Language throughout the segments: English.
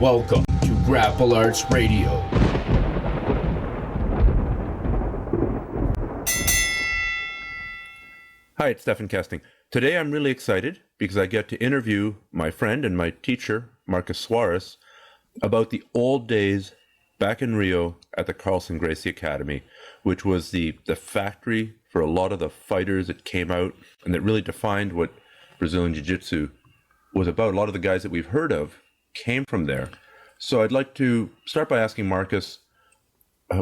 Welcome to Grapple Arts Radio. Hi, it's Stefan Kesting. Today I'm really excited because I get to interview my friend and my teacher, Marcus Suarez, about the old days back in Rio at the Carlson Gracie Academy, which was the factory for a lot of the fighters that came out and that really defined what Brazilian Jiu-Jitsu was about. A lot of the guys that we've heard of came from there. So I'd like to start by asking Marcus,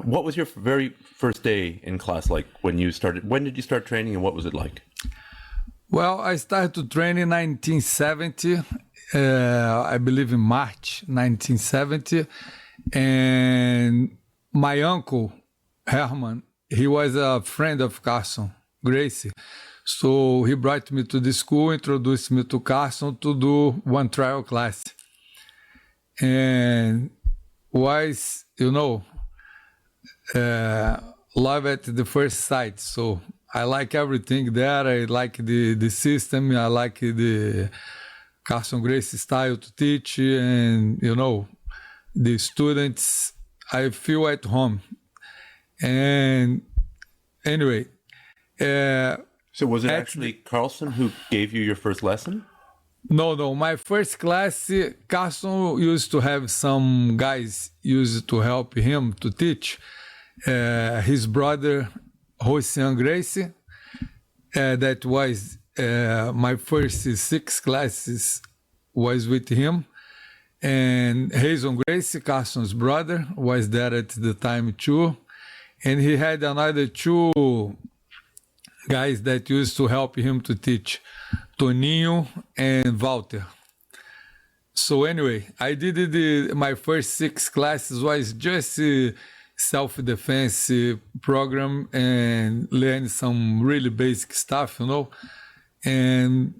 what was your very first day in class like when you started? When did you start training and what was it like? Well, I started to train in 1970, I believe in March 1970. And my uncle, Herman, he was a friend of Carlson Gracie. So he brought me to the school, introduced me to Carlson to do one trial class. And was, love at the first sight. So I like everything there. I like the system. I like the Carlson Gracie style to teach. And, the students, I feel at home. And anyway. So was it actually Carlson who gave you your first lesson? No. My first class, Carlson used to have some guys used to help him to teach. His brother, Rocian Gracie, that was my first 6 classes was with him. And Reison Gracie, Carlson's brother, was there at the time too. And he had another 2 guys that used to help him to teach, Toninho and Walter. So anyway, I did my first 6 classes was just self-defense program and learn some really basic stuff, And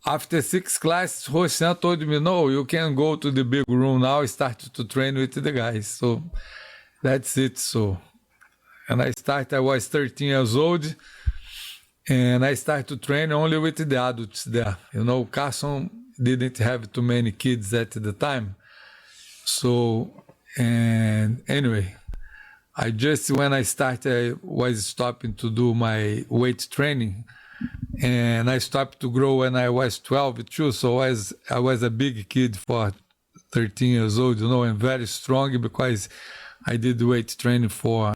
after 6 classes, Rocian told me, no, you can go to the big room now, start to train with the guys. So that's it. So, and I was 13 years old, and I started to train only with the adults there. Carlson didn't have too many kids at the time. So, and anyway, when I started, I was stopping to do my weight training. And I stopped to grow when I was 12 too. So I was a big kid for 13 years old, and very strong because I did weight training for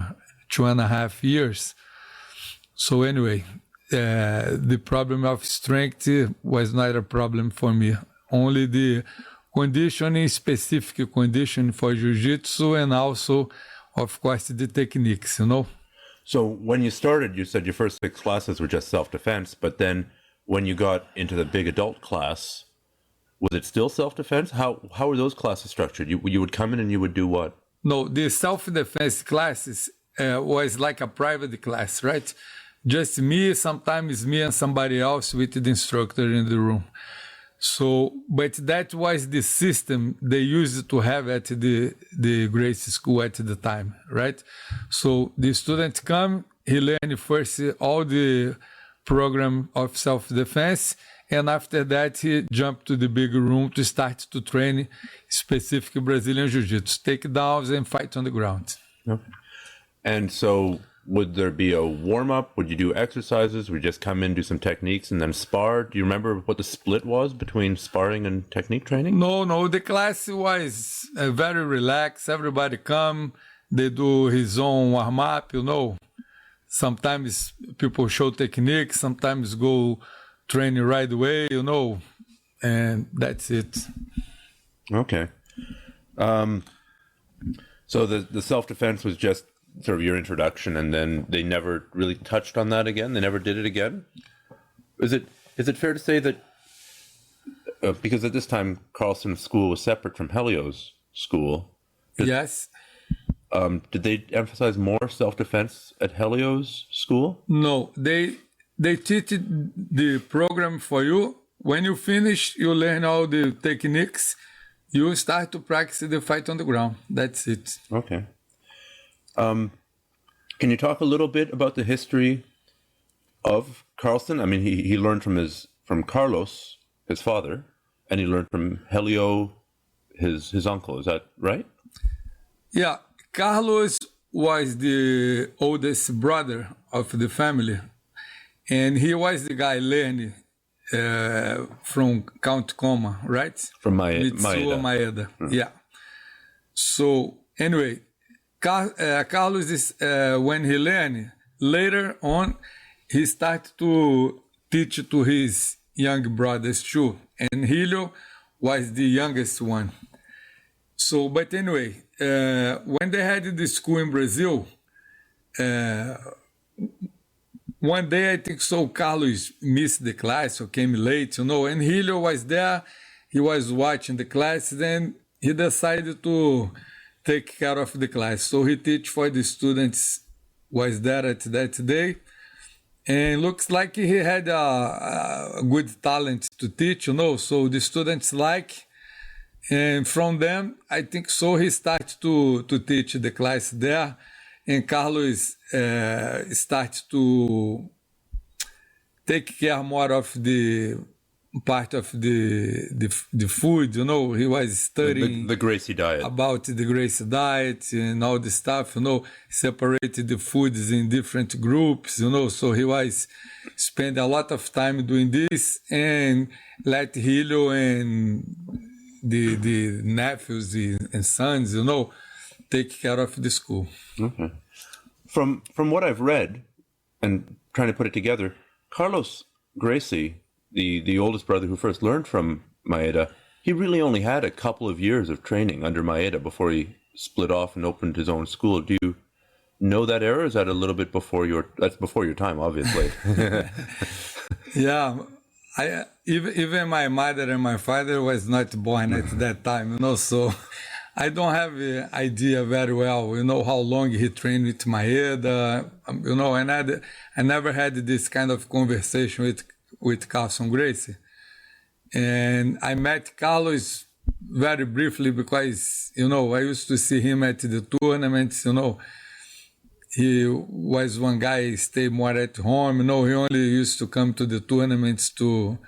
2.5 years. So anyway, the problem of strength was not a problem for me. Only the conditioning, specific condition for jiu-jitsu, and also, of course, the techniques, So when you started, you said your first 6 classes were just self-defense, but then when you got into the big adult class, was it still self-defense? How were those classes structured? You would come in and you would do what? No, the self-defense classes was like a private class, right? Just me, sometimes me and somebody else with the instructor in the room. So, but that was the system they used to have at the Gracie School at the time, right? So the student come, he learn first all the program of self-defense, and after that he jumped to the big room to start to train specific Brazilian Jiu-Jitsu, takedowns and fight on the ground. Okay. And so would there be a warm-up? Would you do exercises? Would you just come in, do some techniques, and then spar? Do you remember what the split was between sparring and technique training? No. The class was very relaxed. Everybody come. They do his own warm-up, Sometimes people show technique. Sometimes go training right away, And that's it. Okay. So the self-defense was just sort of your introduction, and then they never really touched on that again? They never did it again? Is it fair to say that, because at this time Carlson School was separate from Helios School? Yes. Did they emphasize more self-defense at Helios School? No, they teach the program for you. When you finish, you learn all the techniques. You start to practice the fight on the ground. That's it. Okay. Can you talk a little bit about the history of Carlson? I mean, he learned from Carlos, his father, and he learned from Helio, his uncle. Is that right? Yeah, Carlos was the oldest brother of the family, and he was the guy learning from Count Coma, right? From Mitsuo Maeda. Yeah. So anyway, Carlos is when he learned later on, he started to teach to his young brothers too, and Helio was the youngest one. So, but anyway, when they had the school in Brazil, one day I think so Carlos missed the class or came late, and Helio was there. He was watching the class, then he decided to take care of the class. So he teach for the students, was there at that day. And looks like he had a good talent to teach, so the students like. And from them, I think so he started to teach the class there. And Carlos started to take care more of the part of the food, he was studying the Gracie diet, about the Gracie diet and all the stuff, separated the foods in different groups, so he was spend a lot of time doing this and let Helio and the nephews and sons, take care of the school. Okay. From what I've read and trying to put it together, Carlos Gracie, the oldest brother who first learned from Maeda, he really only had a couple of years of training under Maeda before he split off and opened his own school. Do you know that era? Is that a little bit before that's before your time, obviously? Yeah, even my mother and my father was not born at that time, so I don't have an idea very well, how long he trained with Maeda, and I never had this kind of conversation with Carlson Gracie. And I met Carlos very briefly because, I used to see him at the tournaments, He was one guy, stayed more at home, he only used to come to the tournaments to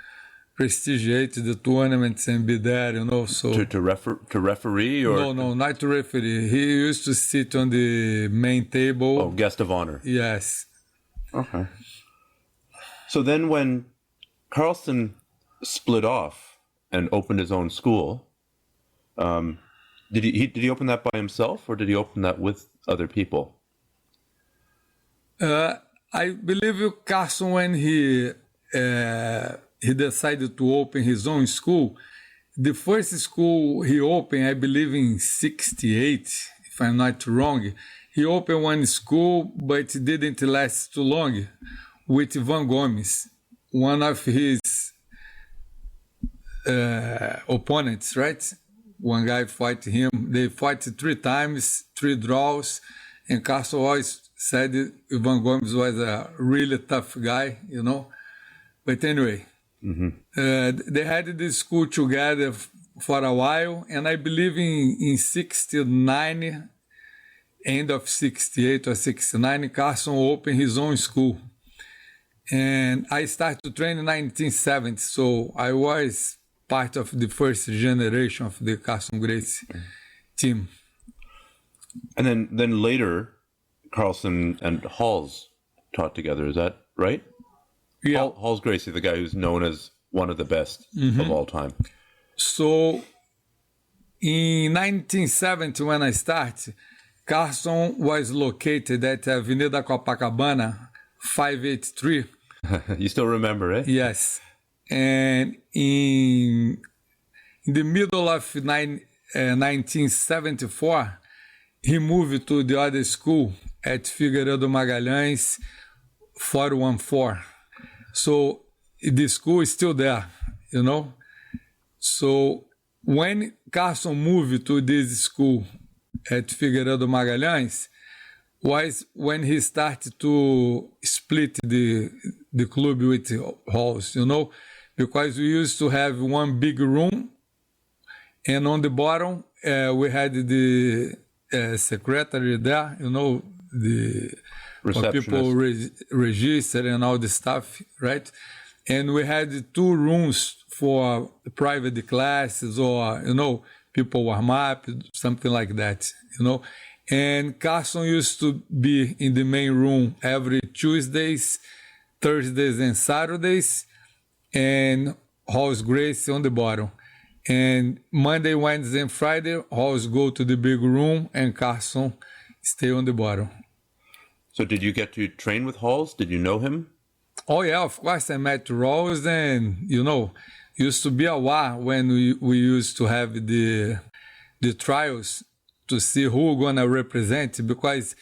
prestigiate the tournaments and be there, so... To referee or... No, not to referee. He used to sit on the main table. Oh, guest of honor. Yes. Okay. So then when Carlson split off and opened his own school, did he open that by himself or did he open that with other people? I believe Carlson, when he decided to open his own school, the first school he opened, I believe in 68, if I'm not wrong, he opened one school, but it didn't last too long, with Ivan Gomes, one of his opponents, right? One guy fought him. They fought 3 times, 3 draws, and Carlson always said Ivan Gomes was a really tough guy, But anyway, they had this school together for a while, and I believe in 69, end of 68 or 69, Carlson opened his own school. And I started to train in 1970, so I was part of the first generation of the Carlson Gracie team. And then later, Carlson and Halls taught together, is that right? Yeah. Halls Gracie, the guy who's known as one of the best of all time. So in 1970, when I started, Carlson was located at Avenida Copacabana, 583. You still remember, eh? Yes. And in the middle of 1974, he moved to the other school at Figueiredo Magalhães, 414. So the school is still there, So when Carlson moved to this school at Figueiredo Magalhães, was when he started to split the club with Halls, because we used to have one big room, and on the bottom we had the secretary there, the for people register and all the stuff, right? And we had 2 rooms for private classes or, people warm up, something like that, you know. And Carson used to be in the main room every Tuesdays, Thursdays, and Saturdays, and Halls Gracie on the bottom. And Monday, Wednesday, and Friday, Halls go to the big room, and Carson stay on the bottom. So did you get to train with Halls? Did you know him? Oh yeah, of course I met Rawls, and you know, used to be a war when we used to have the trials to see who gonna represent, because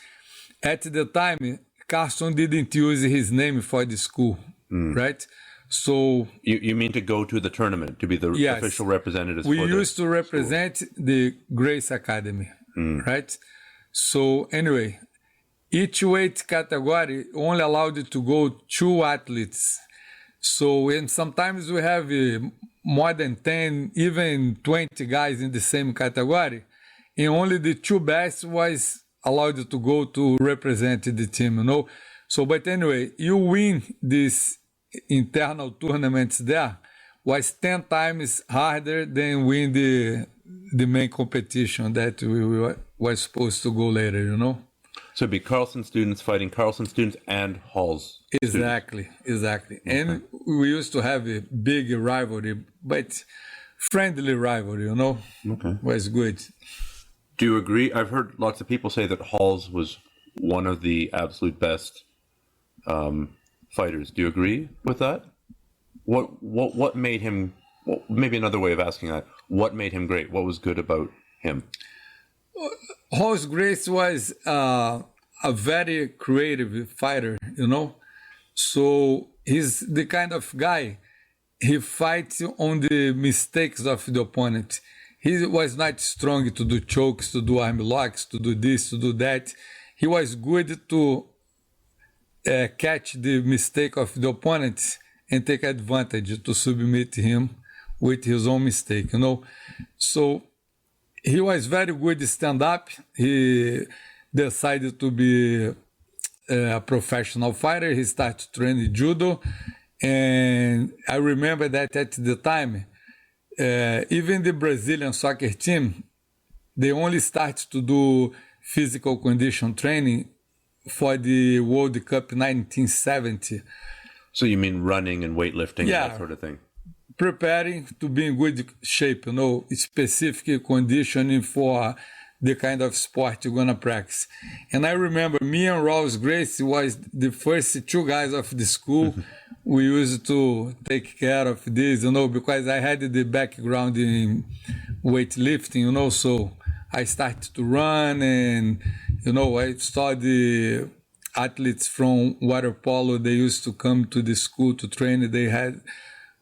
at the time Carson didn't use his name for the school, right? So You mean to go to the tournament, to be the Yes. official representatives we for used to represent the Grace Academy, right? So anyway, each weight category only allowed to go 2 athletes. So and sometimes we have more than 10, even 20 guys in the same category, and only the 2 best was allowed to go to represent the team, you know. So but anyway, you win these internal tournaments there was 10 times harder than win the main competition that we were supposed to go later, you know. So it'd be Carlson students fighting Carlson students and Halls. Exactly. And we used to have a big rivalry, but friendly rivalry, you know. Okay. Was good. Do you agree? I've heard lots of people say that Halls was one of the absolute best fighters. Do you agree with that? What made him? Well, maybe another way of asking that: what made him great? What was good about him? Halls Gracie was a very creative fighter, you know. So he's the kind of guy, he fights on the mistakes of the opponent. He was not strong to do chokes, to do arm locks, to do this, to do that. He was good to catch the mistake of the opponent and take advantage to submit him with his own mistake, you know. So he was very good stand-up. He decided to be a professional fighter. He started training judo. And I remember that at the time, even the Brazilian soccer team, they only started to do physical condition training for the World Cup 1970. So you mean running and weightlifting and Yeah. that sort of thing? Preparing to be in good shape, you know, specific conditioning for the kind of sport you're gonna practice. And I remember me and Rawls Gracie was the first 2 guys of the school. We used to take care of this, you know, because I had the background in weightlifting, you know, so I started to run, and, you know, I saw the athletes from water polo. They used to come to the school to train. They had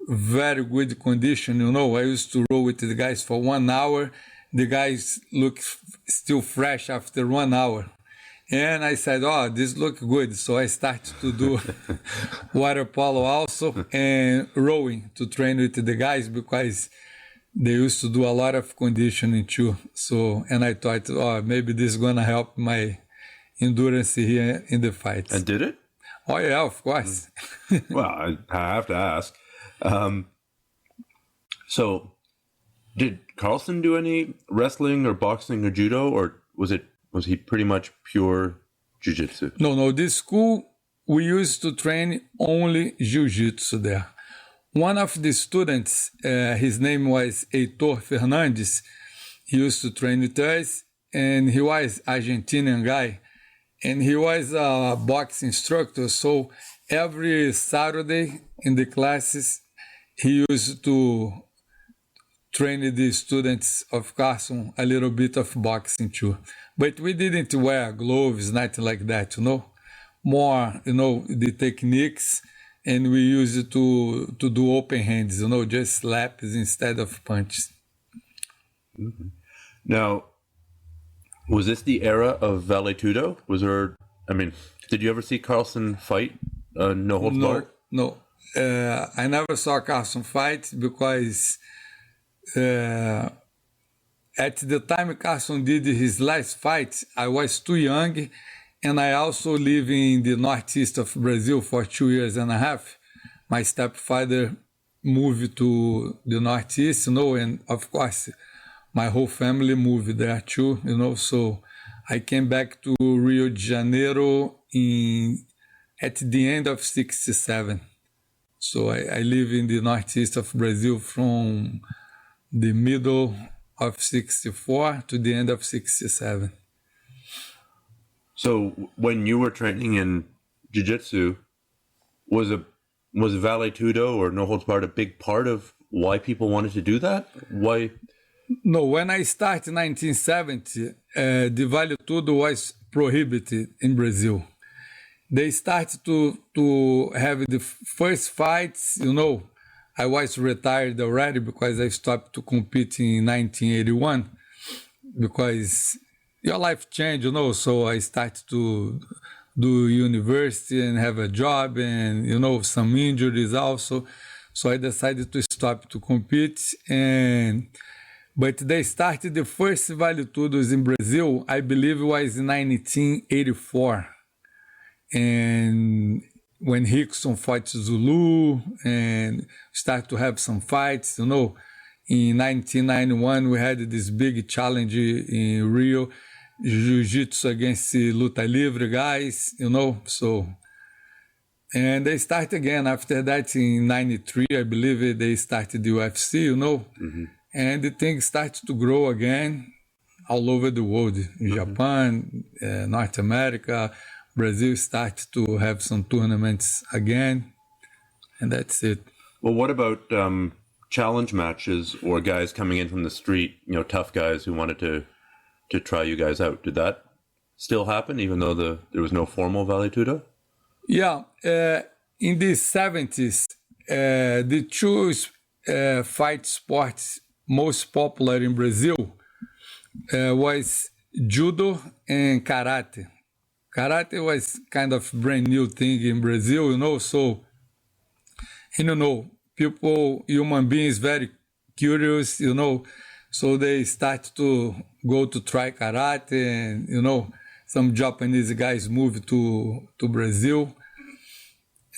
very good condition, you know. I used to roll with the guys for 1 hour. The guys look still fresh after 1 hour. And I said, oh, this looks good. So I started to do water polo also and rowing to train with the guys, because they used to do a lot of conditioning too. So, and I thought, oh, maybe this is going to help my endurance here in the fights. And did it? Oh, yeah, of course. Well, I have to ask. So, did Carlson do any wrestling or boxing or judo, or was he pretty much pure jiu-jitsu? No, this school, we used to train only jiu-jitsu there. One of the students, his name was Heitor Fernandes. He used to train with us, and he was Argentinian guy, and he was a box instructor. So every Saturday in the classes, he used to train the students of Carson a little bit of boxing too. But we didn't wear gloves, nothing like that, you know. More, you know, the techniques, and we used to do open hands, you know, just slaps instead of punches. Mm-hmm. Now, was this the era of Vale Tudo? Did you ever see Carlson fight no holds barred? No. I never saw Carlson fight because at the time Carlson did his last fight, I was too young, and I also live in the northeast of Brazil for 2 years and a half. My stepfather moved to the northeast, you know, and of course my whole family moved there too, so I came back to Rio de Janeiro at the end of 67. So I live in the northeast of Brazil from the middle of 64 to the end of 67. So when you were training in jiu-jitsu, was Vale Tudo or No Holds Barred a big part of why people wanted to do that? Why? No, when I started in 1970, the Vale Tudo was prohibited in Brazil. They started to have the first fights, I was retired already because I stopped to compete in 1981 because your life changed, so I started to do university and have a job and, some injuries also. So I decided to stop to compete. But they started the first Vale Tudos in Brazil, I believe it was in 1984. And when Rickson fought Zulu and started to have some fights, in 1991 we had this big challenge in Rio, Jiu-Jitsu against Luta Livre guys, so. And they start again after that in 93, I believe they started the UFC, Mm-hmm. And the thing starts to grow again all over the world, in Japan, North America, Brazil starts to have some tournaments again, and that's it. Well, what about challenge matches or guys coming in from the street, tough guys who wanted to try you guys out? Did that still happen, even though there was no formal Vale Tudo? Yeah, in the 70s, the two fight sports most popular in Brazil was judo and karate. Karate was kind of brand new thing in Brazil, so, human beings very curious, so they start to go to try karate and, some Japanese guys moved to Brazil.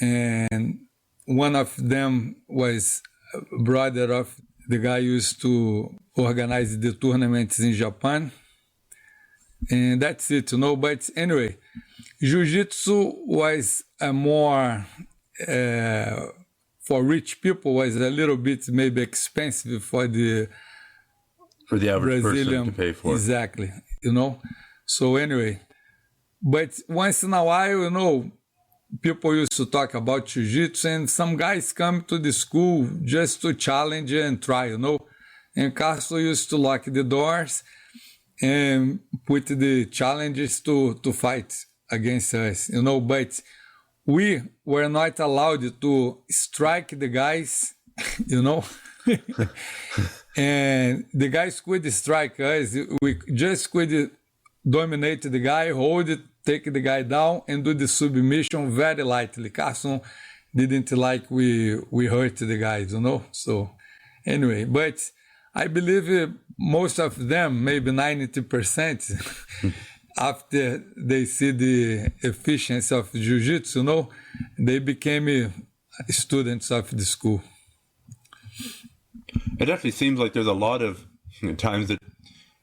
And one of them was a brother of the guy who used to organize the tournaments in Japan. And that's it, But anyway, Jiu-Jitsu was a more, for rich people, was a little bit maybe expensive for the average Brazilian person to pay for. Exactly, So anyway, but once in a while, people used to talk about Jiu-Jitsu and some guys come to the school just to challenge and try, And Castro used to lock the doors and put the challenges to fight against us, But we were not allowed to strike the guys, And the guys could strike us. We just could dominate the guy, hold it, take the guy down, and do the submission very lightly. Carson didn't like we hurt the guys, So anyway, but I believe most of them, maybe 90%, after they see the efficiency of Jiu-Jitsu, they became students of the school. It definitely seems like there's a lot of times that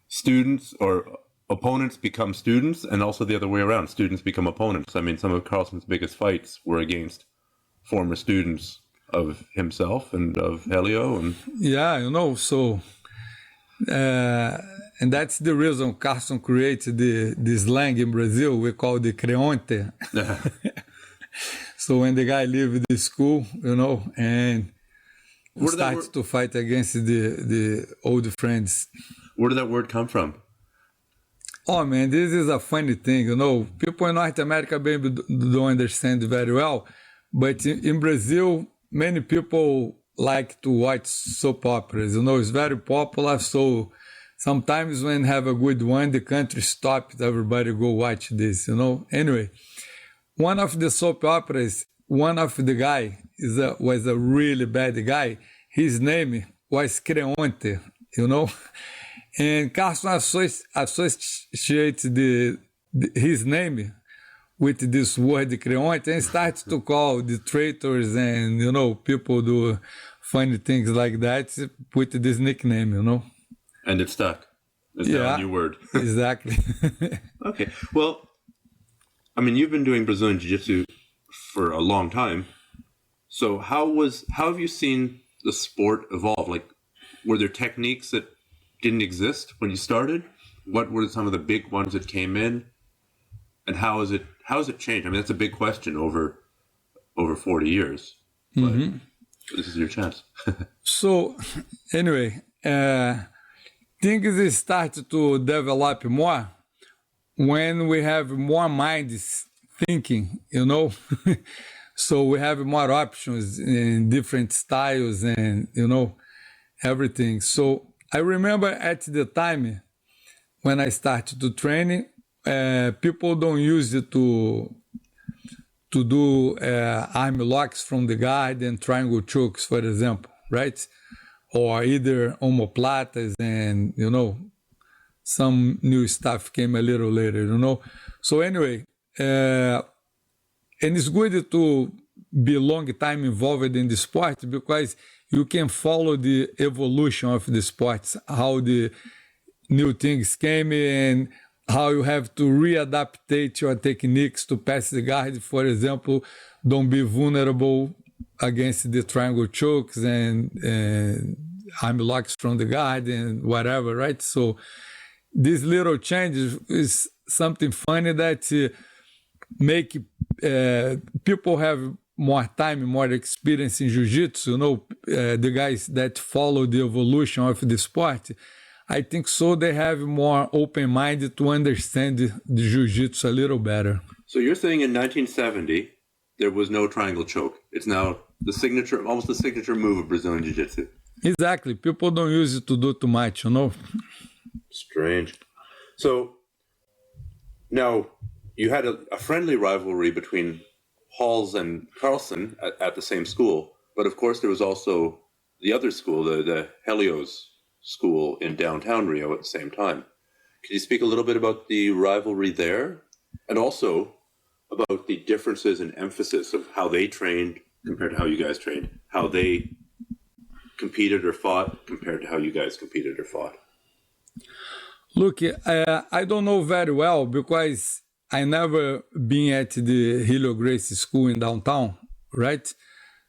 students or opponents become students, and also the other way around. Students become opponents. I mean, some of Carlson's biggest fights were against former students of himself and of Helio. And yeah, so and that's the reason Carlson created the slang in Brazil. We call the creonte. So when the guy leaves the school, and starts to fight against the old friends. Where did that word come from? Oh man, this is a funny thing, People in North America maybe don't understand very well, but in Brazil, many people like to watch soap operas. It's very popular. So sometimes when have a good one, the country stops, everybody go watch this. Anyway, one of the soap operas, one of the guy was a really bad guy. His name was Creonte, And Carson associates his name with this word Creonte and starts to call the traitors and, people do funny things like that with this nickname, And it stuck. It's now a new word. Exactly. Okay. Well, I mean, you've been doing Brazilian Jiu-Jitsu for a long time. So how have you seen the sport evolve? Like, were there techniques that didn't exist when you started? What were some of the big ones that came in? And how has it changed? I mean, that's a big question over 40 years. But this is your chance. So, anyway, things start to develop more when we have more minds thinking, So we have more options in different styles and, everything. So I remember at the time when I started to train, people don't use it to do arm locks from the guard and triangle chokes, for example, right? Or either omoplatas and, some new stuff came a little later, So anyway, and it's good to be long time involved in the sport because you can follow the evolution of the sports, how the new things came and how you have to readaptate your techniques to pass the guard. For example, don't be vulnerable against the triangle chokes and arm locks from the guard and whatever, right? So these little changes is something funny that make people have more time, more experience in jiu-jitsu, the guys that follow the evolution of the sport, I think so they have more open mind to understand the jiu-jitsu a little better. So you're saying in 1970, there was no triangle choke. It's now almost the signature move of Brazilian Jiu-Jitsu. Exactly. People don't use it to do too much, Strange. So now you had a friendly rivalry between Halls and Carlson at the same school, but of course there was also the other school, the Helios school in downtown Rio at the same time. Can you speak a little bit about the rivalry there and also about the differences in emphasis of how they trained compared to how you guys trained, how they competed or fought compared to how you guys competed or fought? Look, I don't know very well because I never been at the Helio Gracie school in downtown, right?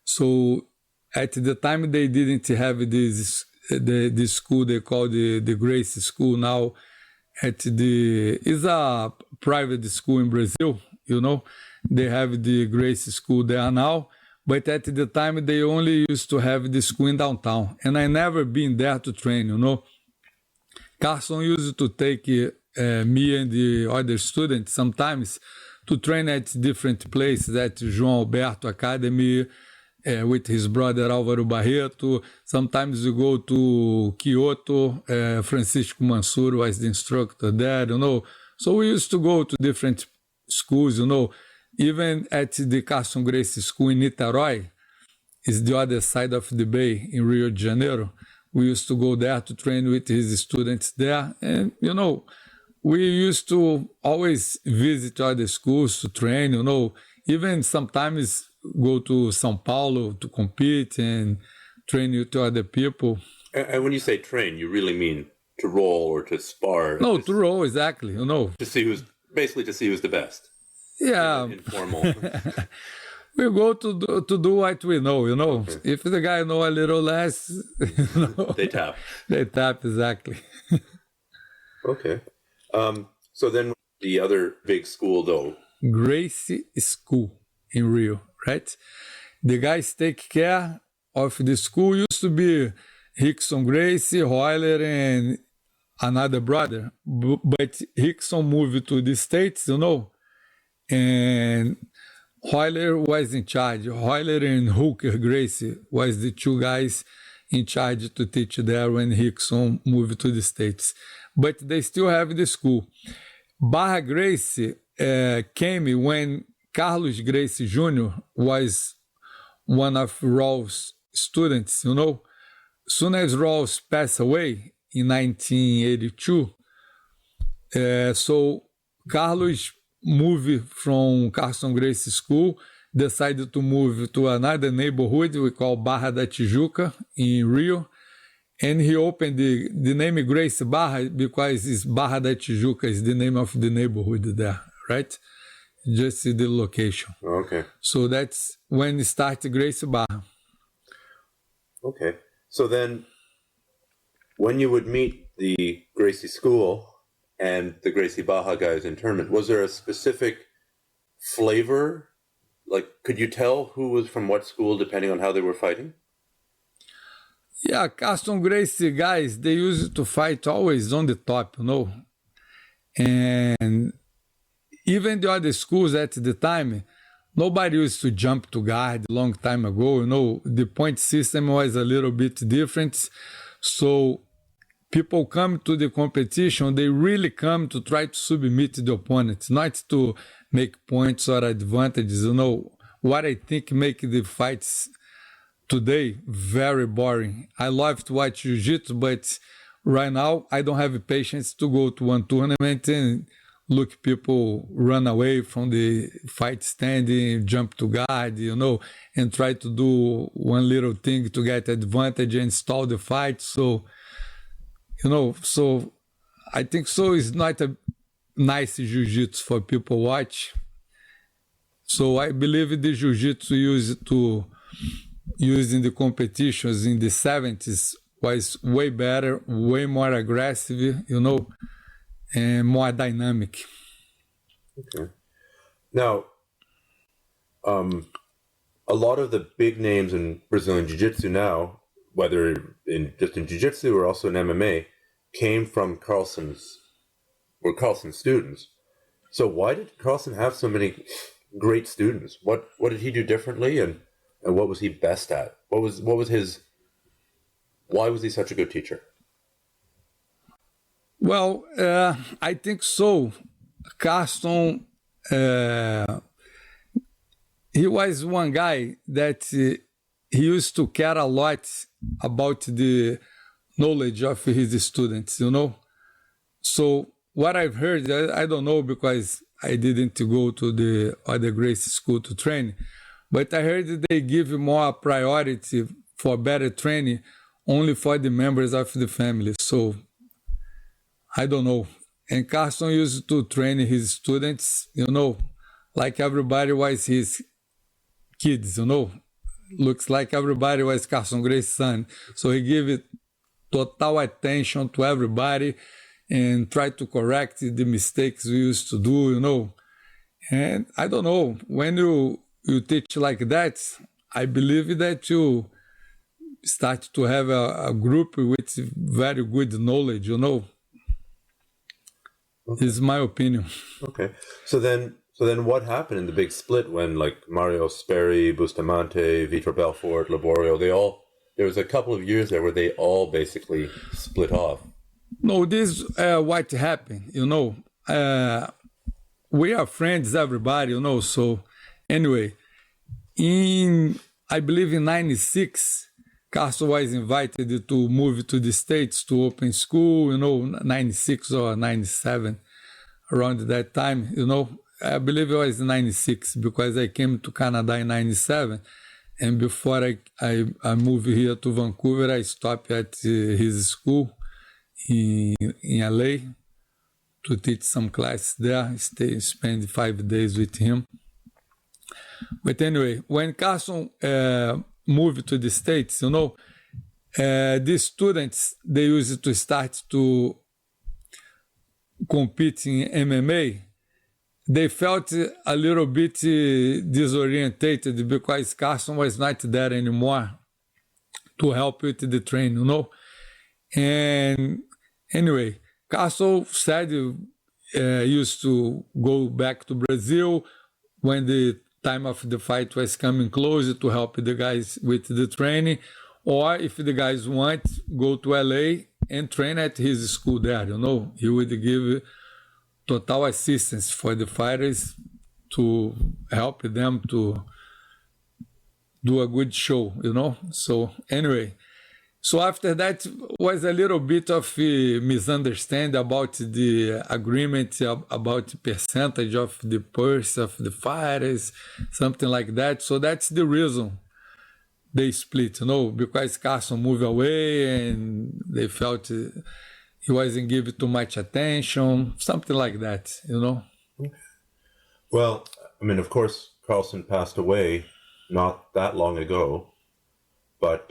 So at the time they didn't have this school they call the Gracie School now. It's a private school in Brazil, They have the Gracie School there now, but at the time they only used to have the school in downtown, and I never been there to train, Carson used to take me and the other students sometimes to train at different places, at João Alberto Academy, with his brother Álvaro Barreto. Sometimes we go to Kyoto, Francisco Mansur was the instructor there, So we used to go to different schools, Even at the Carson Gracie School in Niterói, is the other side of the bay in Rio de Janeiro. We used to go there to train with his students there. And, we used to always visit other schools to train, Even sometimes go to São Paulo to compete and train with other people. And when you say train, you really mean to roll or to spar? No, to roll, exactly, To see who's the best. Yeah. Informal. We go to do what we know, Okay. If the guy know a little less, They tap. They tap, exactly. Okay. So then the other big school, though. Gracie School in Rio, right? The guys take care of the school. Used to be Rickson Gracie, Royler, and another brother. But Rickson moved to the States, and Royler was in charge. Royler and Hooker Gracie was the two guys in charge to teach there when Rickson moved to the States. But they still have the school. Barra Gracie came when Carlos Gracie Jr. was one of Rawls' students, Soon as Rawls passed away in 1982, so Carlos moved from Carson Gracie School, decided to move to another neighborhood we call Barra da Tijuca in Rio, And he opened the name Gracie Barra because it's Barra da Tijuca is the name of the neighborhood there, right? Just the location. Okay. So that's when it started Gracie Barra. Okay. So then, when you would meet the Gracie School and the Gracie Barra guys in tournament, was there a specific flavor? Like, could you tell who was from what school depending on how they were fighting? Yeah, Carson Gracie guys, they used to fight always on the top, And even the other schools at the time, nobody used to jump to guard long time ago, The point system was a little bit different. So people come to the competition, they really come to try to submit the opponent, not to make points or advantages. What I think make the fights today very boring. I love to watch jiu-jitsu, but right now I don't have patience to go to one tournament and look people run away from the fight standing, jump to guard, and try to do one little thing to get advantage and stall the fight. So, so I think so is not a nice jiu-jitsu for people watch. So I believe the jiu-jitsu used in the competitions in the 70s was way better, way more aggressive, and more dynamic. Okay. Now, a lot of the big names in Brazilian Jiu-Jitsu now, whether just in Jiu-Jitsu or also in MMA, came from Carlson students. So why did Carlson have so many great students? What did he do differently, and what was he best at? What was his? Why was he such a good teacher? Well, I think so. Carlson, he was one guy that he used to care a lot about the knowledge of his students, So what I've heard, I don't know because I didn't go to the other Gracie school to train, but I heard that they give more priority for better training only for the members of the family. So I don't know. And Carlson used to train his students, like everybody was his kids, Looks like everybody was Carlson Gracie's son. So he gave it total attention to everybody and tried to correct the mistakes we used to do, And I don't know, when you teach like that, I believe that you start to have a group with very good knowledge, Okay. Is my opinion. Okay. So then what happened in the big split when like Mario Sperry, Bustamante, Vitor Belfort, Laborio, there was a couple of years there where they all basically split off. No, this what happened, we are friends, everybody, So anyway, I believe in 96, Carlson was invited to move to the States to open school, 96 or 97, around that time, I believe it was 96 because I came to Canada in 97. And before I moved here to Vancouver, I stopped at his school in LA to teach some classes there, spend 5 days with him. But anyway, when Carlson moved to the States, the students, they used to start to compete in MMA. They felt a little bit disorientated because Carlson was not there anymore to help with the training, And anyway, Carlson said used to go back to Brazil when the time of the fight was coming closer to help the guys with the training, or if the guys want, go to LA and train at his school there, He would give total assistance for the fighters to help them to do a good show, So anyway, so after that was a little bit of a misunderstanding about the agreement, about the percentage of the purse of the fighters, something like that. So that's the reason they split, because Carson moved away and they felt he wasn't giving too much attention, something like that, Well, I mean, of course, Carlson passed away not that long ago, but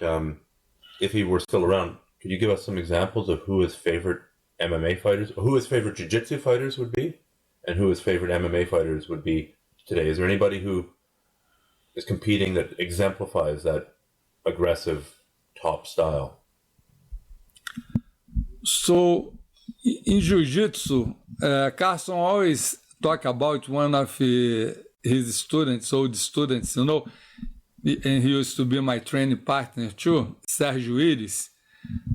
if he were still around, could you give us some examples of who his favorite MMA fighters, who his favorite jiu-jitsu fighters would be, and who his favorite MMA fighters would be today? Is there anybody who is competing that exemplifies that aggressive top style? So in jiu-jitsu, Carson always talk about one of his students, old students, and he used to be my training partner too, Sergio Iris.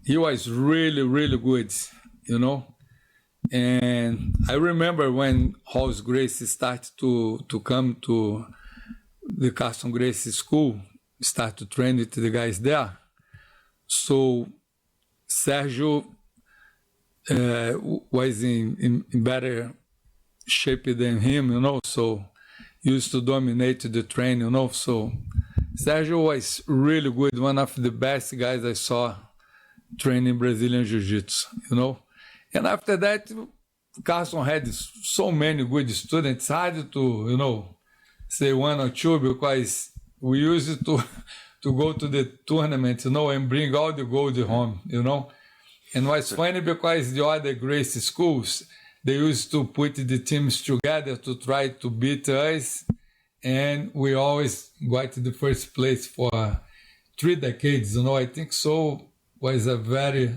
He was really, really good, And I remember when Rolls Gracie started to come to the Carson Gracie school, start to train with the guys there. So Sergio was in better shape than him, so used to dominate the training, So Sergio was really good, one of the best guys I saw training Brazilian Jiu-Jitsu, And after that, Carson had so many good students. It's hard to, say one or two, because we used to go to the tournament, and bring all the gold home, And what's funny, because the other Gracie schools, they used to put the teams together to try to beat us, and we always got the first place for 3 decades, I think so was a very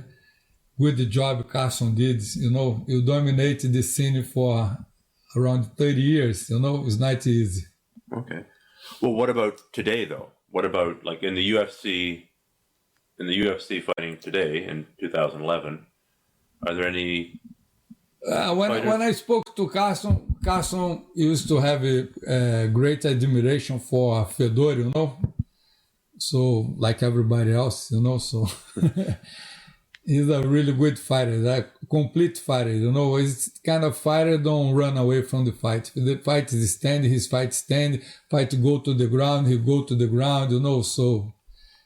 good job Carson did, You dominated the scene for around 30 years, It's not easy. Okay. Well, what about today, though? What about, like, in the UFC fighting today in 2011, are there any... When I spoke to Carson used to have a great admiration for Fedor, So, like everybody else, so... He's a really good fighter, a complete fighter, He's kind of fighter, don't run away from the fight. If the fight is stand, his fight stand. Fight go to the ground, he go to the ground, So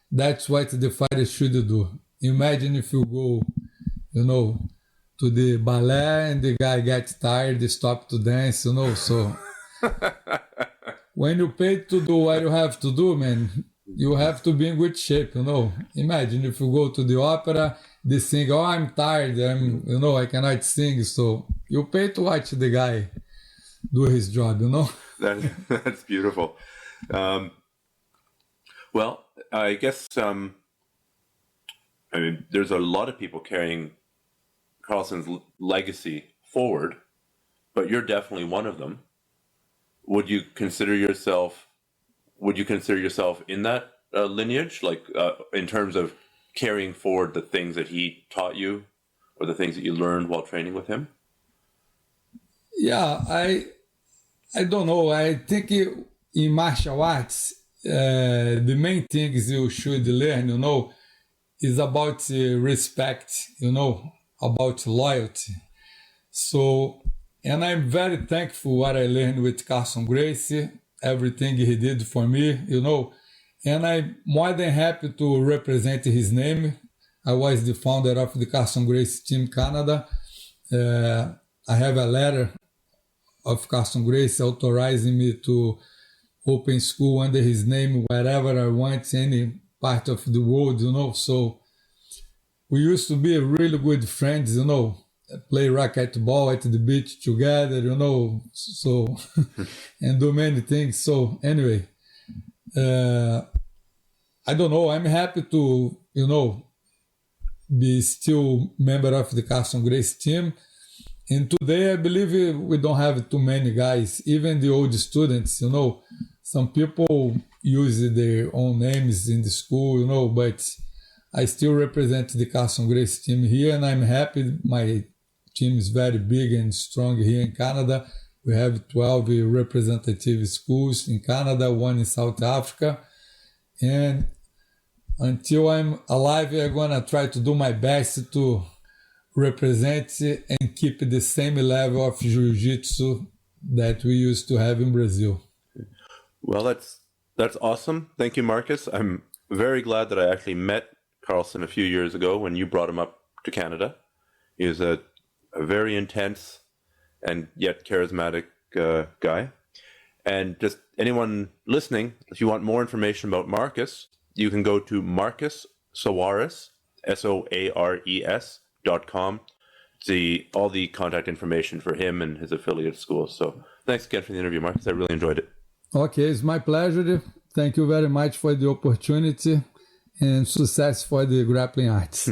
that's what the fighter should do. Imagine if you go, to the ballet and the guy gets tired, they stop to dance, So when you pay to do what you have to do, man, you have to be in good shape, Imagine if you go to the opera, they sing, oh, I'm tired, I cannot sing. So you pay to watch the guy do his job, That's beautiful. Well, I guess, there's a lot of people carrying Carlson's legacy forward, but you're definitely one of them. Would you consider yourself in that lineage, like in terms of carrying forward the things that he taught you or the things that you learned while training with him? Yeah, I don't know. I think in martial arts, the main things you should learn, is about respect, about loyalty. So, and I'm very thankful what I learned with Carson Gracie, everything he did for me, And I'm more than happy to represent his name. I was the founder of the Carson Gracie Team Canada. I have a letter of Carson Gracie authorizing me to open school under his name wherever I want, any part of the world, So we used to be really good friends, play racquetball at the beach together, So and do many things. So anyway, I don't know. I'm happy to, be still member of the Carson Gracie team. And today, I believe we don't have too many guys, even the old students, Some people use their own names in the school, but I still represent the Carson Gracie team here, and I'm happy. My team is very big and strong here in Canada. We have 12 representative schools in Canada, 1 in South Africa. And until I'm alive, I'm going to try to do my best to represent and keep the same level of jiu-jitsu that we used to have in Brazil. Well, that's awesome. Thank you, Marcus. I'm very glad that I actually met Carlson a few years ago when you brought him up to Canada. He is a very intense and yet charismatic guy. And just anyone listening, if you want more information about Marcus, you can go to Marcus Soares, SOARES.com. See all the contact information for him and his affiliate schools. So thanks again for the interview, Marcus. I really enjoyed it. Okay, it's my pleasure. Thank you very much for the opportunity and success for the grappling arts.